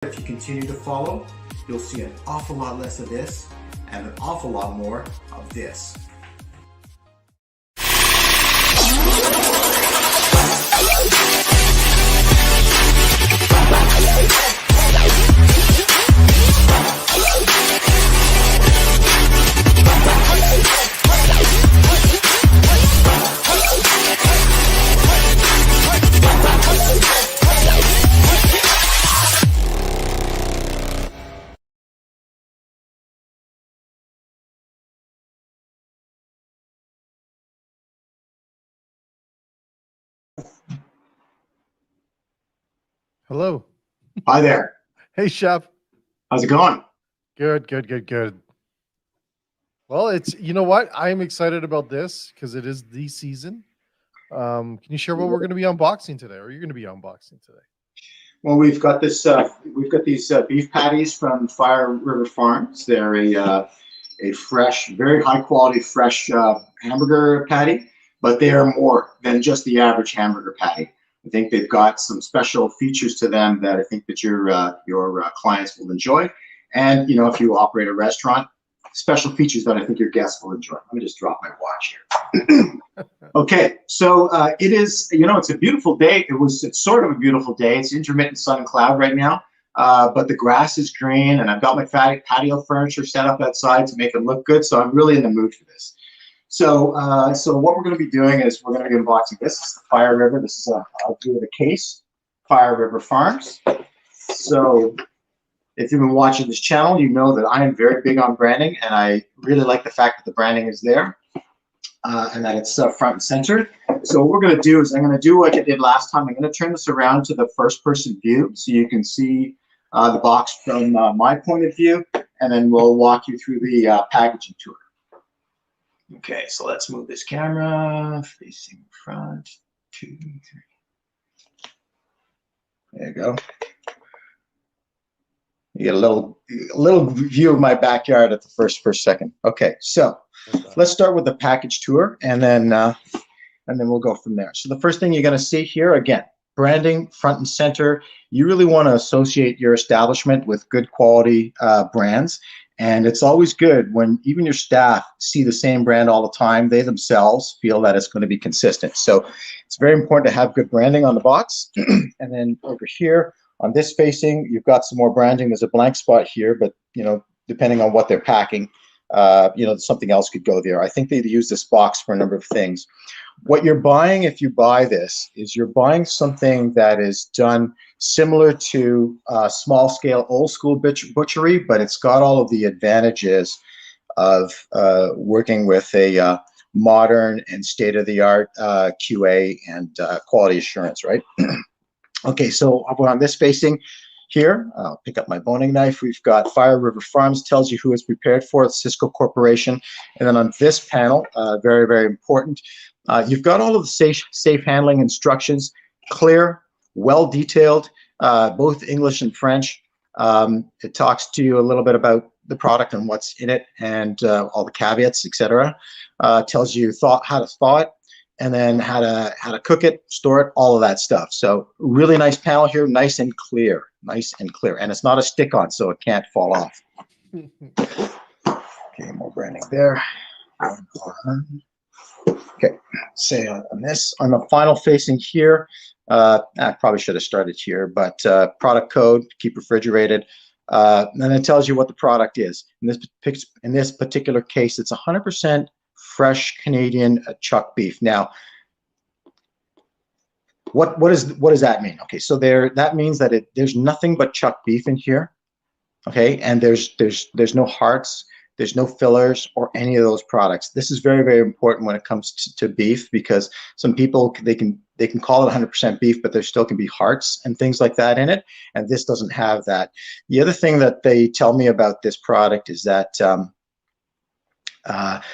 If you continue to follow, you'll see an awful lot less of this and an awful lot more of this. Hello. Hi there. Hey, Chef. How's it going? Good. Well, you know what? I'm excited about this because it is the season. Can you share what we're going to be unboxing today, or you're going to be unboxing today? Well, we've got this. We've got these beef patties from Fire River Farms. They're a fresh, very high quality, fresh hamburger patty, but they are more than just the average hamburger patty. I think they've got some special features to them that I think that your clients will enjoy. And if you operate a restaurant, special features that I think your guests will enjoy. Let me just drop my watch here. Okay, so it is. It's a beautiful day. It's sort of a beautiful day. It's intermittent sun and cloud right now, but the grass is green, and I've got my patio furniture set up outside to make it look good. So I'm really in the mood for this. So what we're going to be doing is we're going to be unboxing this. This is the Fire River. This is a view of the case, Fire River Farms. So if you've been watching this channel, you know that I am very big on branding, and I really like the fact that the branding is there and that it's front and center. So what we're going to do is I'm going to do like I did last time. I'm going to turn this around to the first-person view so you can see the box from my point of view, and then we'll walk you through the packaging tour. Okay, so let's move this camera facing front, 2, 3. There you go. You get a little view of my backyard at the first second. Okay, so let's start with the package tour, and then we'll go from there. So the first thing you're going to see here, again, branding front and center. You really want to associate your establishment with good quality brands. And it's always good when even your staff see the same brand all the time. They themselves feel that it's going to be consistent. So it's very important to have good branding on the box. And then over here on this facing, you've got some more branding. There's a blank spot here, but depending on what they're packing, something else could go there. I think they use this box for a number of things. What you're buying if you buy this is you're buying something that is done similar to small scale old school butchery, but it's got all of the advantages of working with a modern and state-of-the-art QA and quality assurance, right? Okay, so on this facing here, I'll pick up my boning knife. We've got Fire River Farms, tells you who it's prepared for, it's Sysco Corporation. And then on this panel, very, very important, you've got all of the safe handling instructions, clear, well detailed, both English and French. It talks to you a little bit about the product and what's in it and all the caveats, etc. Tells you how to thaw it, and then how to cook it, store it, all of that stuff. So really nice panel here, nice and clear, and it's not a stick-on, so it can't fall off. Okay, more branding there. Okay, say on this, on the final facing here, I probably should have started here, but product code, keep refrigerated, and then it tells you what the product is. In this particular case, it's 100% fresh Canadian chuck beef. Now, what does that mean? Okay, so that means that there's nothing but chuck beef in here. Okay, and there's no hearts, there's no fillers or any of those products. This is very, very important when it comes to beef, because some people they can call it 100% beef, but there still can be hearts and things like that in it, and this doesn't have that. The other thing that they tell me about this product is that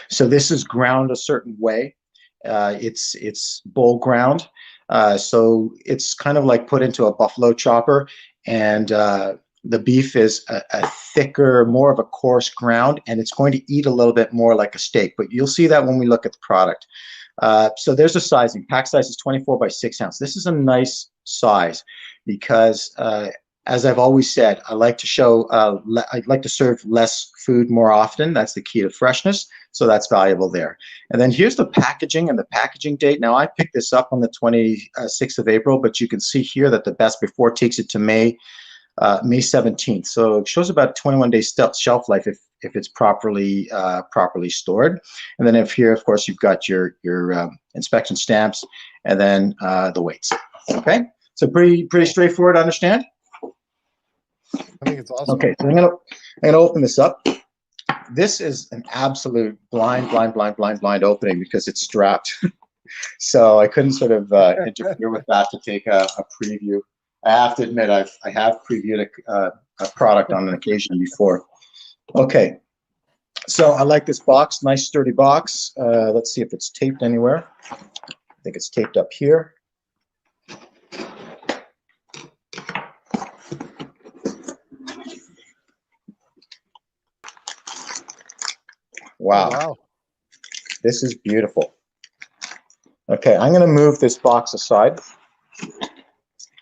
so this is ground a certain way. It's bull ground, so it's kind of like put into a buffalo chopper, and the beef is a thicker, more of a coarse ground, and it's going to eat a little bit more like a steak, but you'll see that when we look at the product. So there's a sizing. Pack size is 24 by 6 ounce. This is a nice size because as I've always said, I like to show, I'd like to serve less food more often. That's the key to freshness. So that's valuable there. And then here's the packaging and the packaging date. Now I picked this up on the 26th of April, but you can see here that the best before takes it to May 17th. So it shows about 21-day shelf life if it's properly stored. And then if here, of course, you've got your inspection stamps and then the weights. Okay, so pretty straightforward to understand. I think it's awesome. Okay, so I'm gonna open this up. This is an absolute blind opening because it's strapped. So I couldn't sort of interfere with that to take a preview. I have to admit, I have previewed a product on an occasion before. Okay, so I like this box, nice sturdy box. Let's see if it's taped anywhere. I think it's taped up here. Wow. Wow. This is beautiful. Okay, I'm going to move this box aside.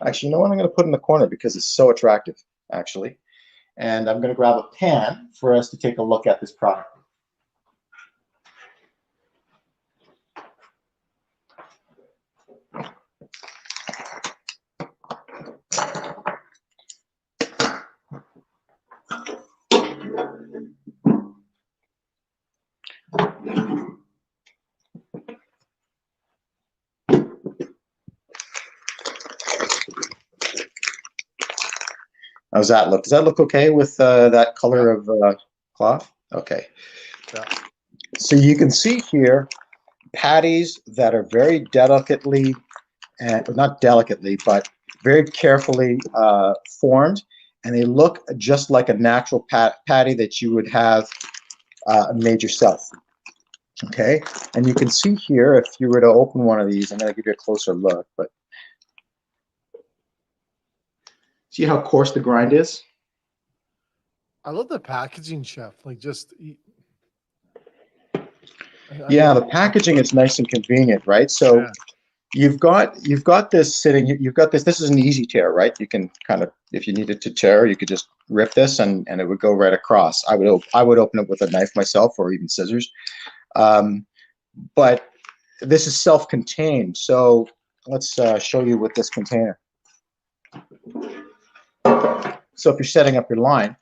Actually, you know what? I'm going to put in the corner because it's so attractive, actually. And I'm going to grab a pan for us to take a look at this product. How's that look? Does that look okay with that color of cloth? Okay. Yeah. So you can see here patties that are very delicately, not delicately, but very carefully formed, and they look just like a natural patty that you would have made yourself. Okay, and you can see here, if you were to open one of these, I'm going to give you a closer look, but see how coarse the grind is? I love the packaging, Chef. Like just. Yeah, the packaging is nice and convenient, right? So yeah. you've got this sitting. You've got this. This is an easy tear, right? You can kind of, if you needed to tear, you could just rip this, and it would go right across. I would open it with a knife myself, or even scissors. But this is self-contained. So let's show you with this container. So if you're setting up your line,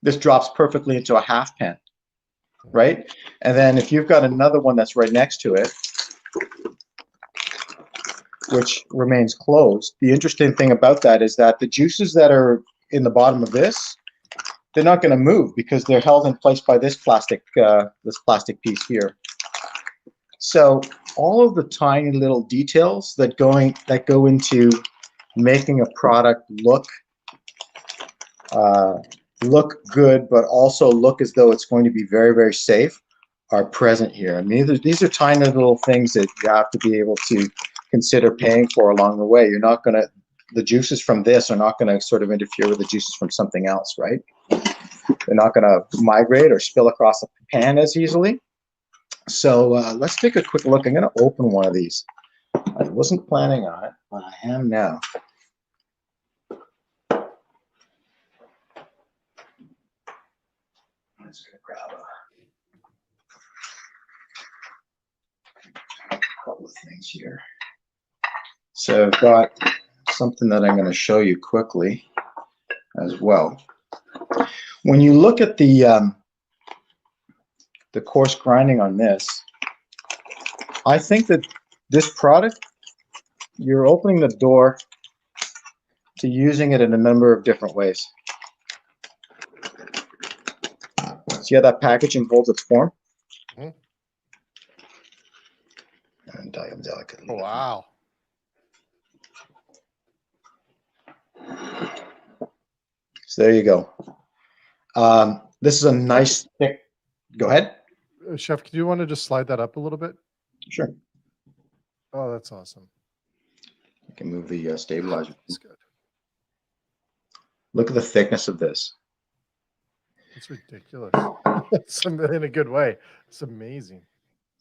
this drops perfectly into a half pan, right? And then if you've got another one that's right next to it, which remains closed, the interesting thing about that is that the juices that are in the bottom of this, they're not going to move because they're held in place by this plastic piece here. So all of the tiny little details that go into making a product look good, but also look as though it's going to be very, very safe, are present here. I mean, these are tiny little things that you have to be able to consider paying for along the way. You're not going to, the juices from this are not going to sort of interfere with the juices from something else, right? They're not going to migrate or spill across the pan as easily. So let's take a quick look. I'm going to open one of these. I wasn't planning on it, but I am now. I'm just going to grab a couple of things here. So I've got something that I'm going to show you quickly as well. When you look at the coarse grinding on this, I think that this product, you're opening the door to using it in a number of different ways. See how that packaging holds its form? Mm-hmm. And I am delicately. Oh, wow. So there you go. This is a nice thick. Go ahead. Chef, do you want to just slide that up a little bit? Sure. Oh, that's awesome. I can move the stabilizer. That's good. Look at the thickness of this. It's ridiculous. It's in a good way. It's amazing.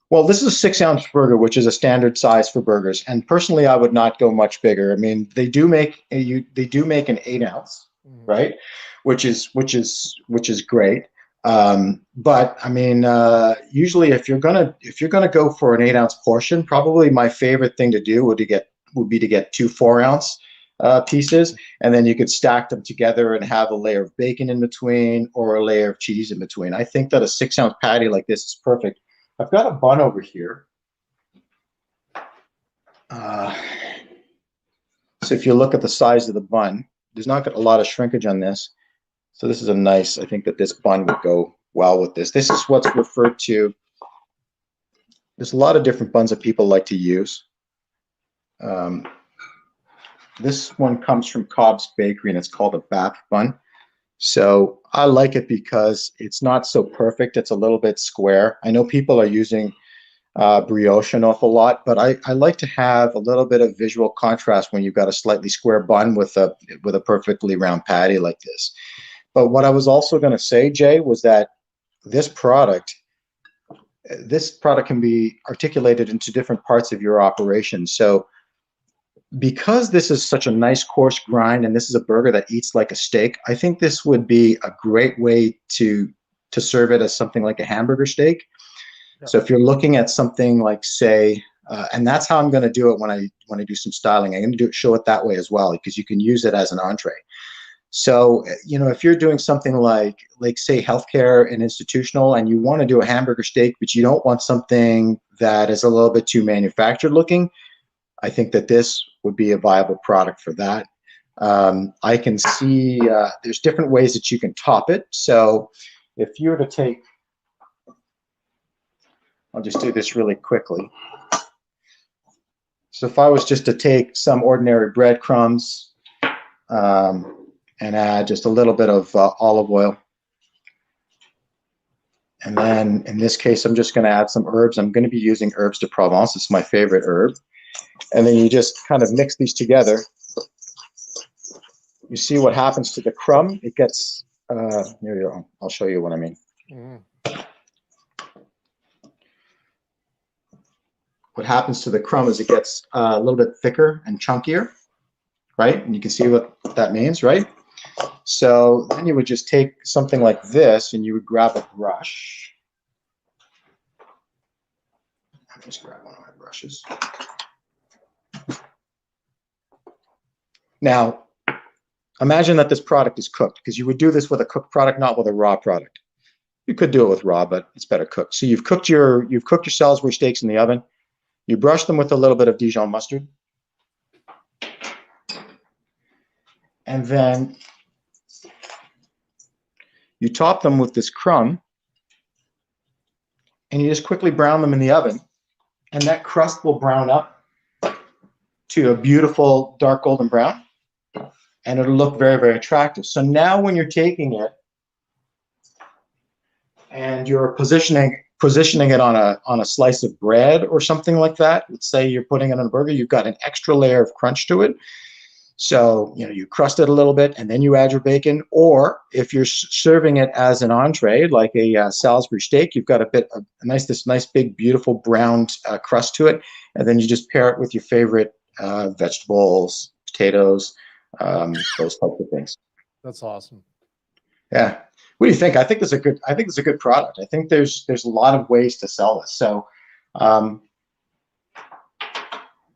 Well, this is a 6-ounce burger, which is a standard size for burgers. And personally, I would not go much bigger. I mean, they do make an 8-ounce, right? Which is great. But I mean, usually if you're gonna go for an 8-ounce portion, probably my favorite thing to do would be to get 2 4-ounce pieces, and then you could stack them together and have a layer of bacon in between or a layer of cheese in between. I think that a 6-ounce patty like this is perfect. I've got a bun over here. So if you look at the size of the bun, there's not a lot of shrinkage on this. So this is a nice, I think that this bun would go well with this. This is what's referred to, there's a lot of different buns that people like to use. This one comes from Cobb's Bakery, and it's called a BAP bun. So I like it because it's not so perfect. It's a little bit square. I know people are using brioche an awful lot, but I like to have a little bit of visual contrast when you've got a slightly square bun with a perfectly round patty like this. But what I was also going to say, Jay, was that this product can be articulated into different parts of your operation. So because this is such a nice coarse grind, and this is a burger that eats like a steak, I think this would be a great way to serve it as something like a hamburger steak. Yeah. So if you're looking at something like, say, and that's how I'm going to do it when I do some styling. I'm going to show it that way as well, because you can use it as an entree. So, you know, if you're doing something like say healthcare and institutional, and you want to do a hamburger steak, but you don't want something that is a little bit too manufactured looking, I think that this would be a viable product for that. I can see there's different ways that you can top it. So if you were to take, I'll just do this really quickly. So if I was just to take some ordinary breadcrumbs and add just a little bit of olive oil. And then in this case, I'm just going to add some herbs. I'm going to be using herbs de Provence. It's my favorite herb. And then you just kind of mix these together. You see what happens to the crumb? It gets, here you go. I'll show you what I mean. What happens to the crumb is it gets a little bit thicker and chunkier, right? And you can see what that means, right? So then you would just take something like this and you would grab a brush. I'll just grab one of my brushes. Now, imagine that this product is cooked, because you would do this with a cooked product, not with a raw product. You could do it with raw, but it's better cooked. So you've cooked your Salisbury steaks in the oven. You brush them with a little bit of Dijon mustard. And then you top them with this crumb, and you just quickly brown them in the oven, and that crust will brown up to a beautiful dark golden brown, and it'll look very, very attractive. So now when you're taking it and you're positioning it on a slice of bread or something like that, let's say you're putting it on a burger, you've got an extra layer of crunch to it. So, you know, you crust it a little bit and then you add your bacon. Or if you're serving it as an entree, like a Salisbury steak, you've got this nice big beautiful browned crust to it, and then you just pair it with your favorite vegetables, potatoes, those types of things. That's awesome. Yeah. What do you think? I think it's a good product. I think there's a lot of ways to sell this. So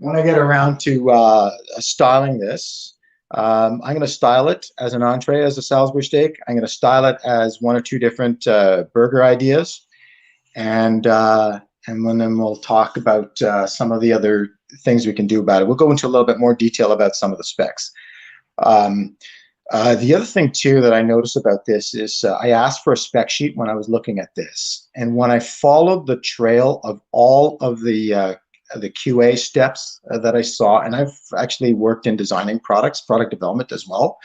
when I get around to styling this, I'm going to style it as an entree, as a Salisbury steak. I'm going to style it as one or two different burger ideas, and then we'll talk about some of the other things we can do about it. We'll go into a little bit more detail about some of the specs. The other thing too that I noticed about this is I asked for a spec sheet when I was looking at this, and when I followed the trail of all of the QA steps that I saw, and I've actually worked in designing product development as well.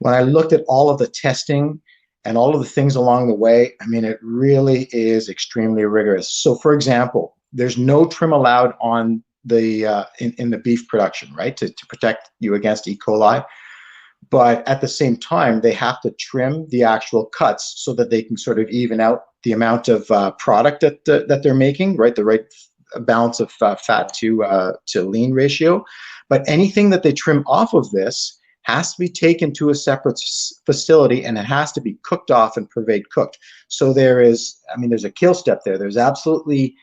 When I looked at all of the testing and all of the things along the way, I mean, it really is extremely rigorous. So for example, there's no trim allowed on the in the beef production, right, to protect you against E. coli. But at the same time, they have to trim the actual cuts so that they can sort of even out the amount of product that they're making, right? The right balance of fat to lean ratio. But anything that they trim off of this has to be taken to a separate facility, and it has to be cooked off and purveyed cooked. So there's a kill step there. There's absolutely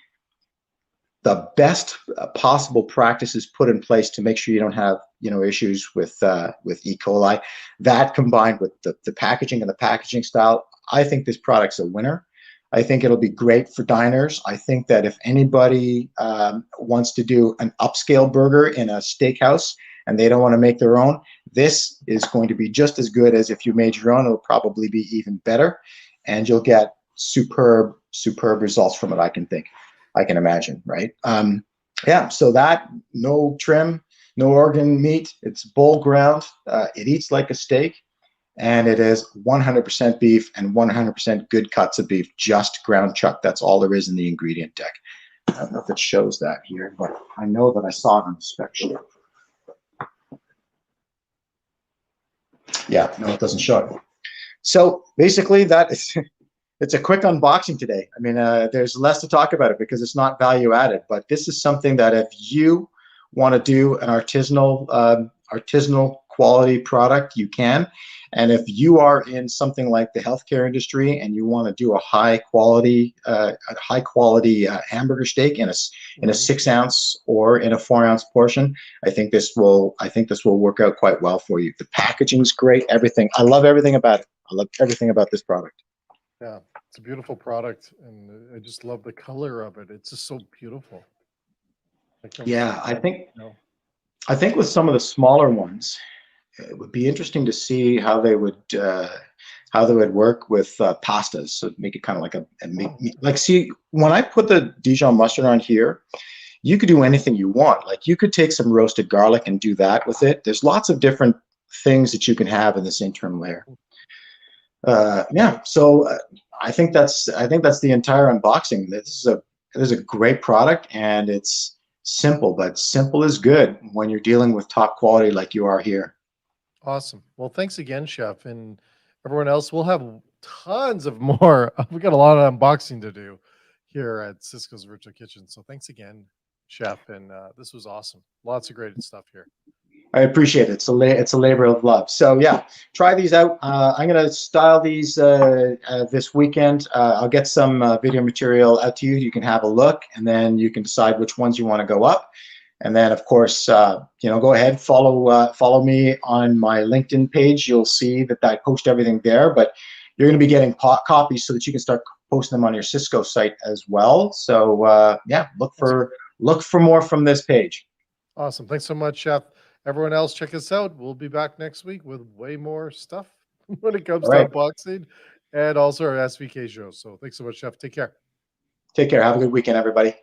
the best possible practices put in place to make sure you don't have issues with E. coli. That combined with the packaging and the packaging style, I think this product's a winner. I think it'll be great for diners. I think that if anybody wants to do an upscale burger in a steakhouse and they don't want to make their own, this is going to be just as good as if you made your own. It'll probably be even better, and you'll get superb results from it. I can imagine, right? Yeah, so that, no trim, no organ meat, it's bowl ground. It eats like a steak, and it is 100% beef and 100% good cuts of beef, just ground chuck. That's all there is in the ingredient deck. I don't know if it shows that here, but I know that I saw it on the spec sheet. Yeah, no, it doesn't show it. So basically that is, it's a quick unboxing today. I mean, there's less to talk about it because it's not value added, but this is something that if you want to do an artisanal quality product, you can. And if you are in something like the healthcare industry and you want to do a high quality hamburger steak in a 6 ounce or in a 4 ounce portion, I think this will work out quite well for you. The packaging's great, everything. I love everything about it. I love everything about this product. Yeah, it's a beautiful product, and I just love the color of it. It's just so beautiful. Yeah, I think with some of the smaller ones, it would be interesting to see how they would work with pastas. So make it kind of like see, when I put the Dijon mustard on here, you could do anything you want. Like you could take some roasted garlic and do that with it. There's lots of different things that you can have in this interim layer. Yeah, so I think that's the entire unboxing. This is a great product, and it's simple, but simple is good when you're dealing with top quality like you are here. Awesome. Well, thanks again, Chef, and everyone else. We'll have tons of more. We got a lot of unboxing to do here at Sysco's Virtual Kitchen. So thanks again, Chef, and this was awesome. Lots of great stuff here. I appreciate it. It's a labor of love. So yeah, try these out. I'm gonna style these this weekend. I'll get some video material out to you. You can have a look, and then you can decide which ones you want to go up. And then, of course, go ahead, follow me on my LinkedIn page. You'll see that I post everything there. But you're going to be getting copies so that you can start posting them on your Sysco site as well. So yeah, look for more from this page. Awesome. Thanks so much, Chef. Everyone else, check us out. We'll be back next week with way more stuff when it comes to unboxing and also our SVK show. So thanks so much, Chef. Take care. Take care. Have a good weekend, everybody.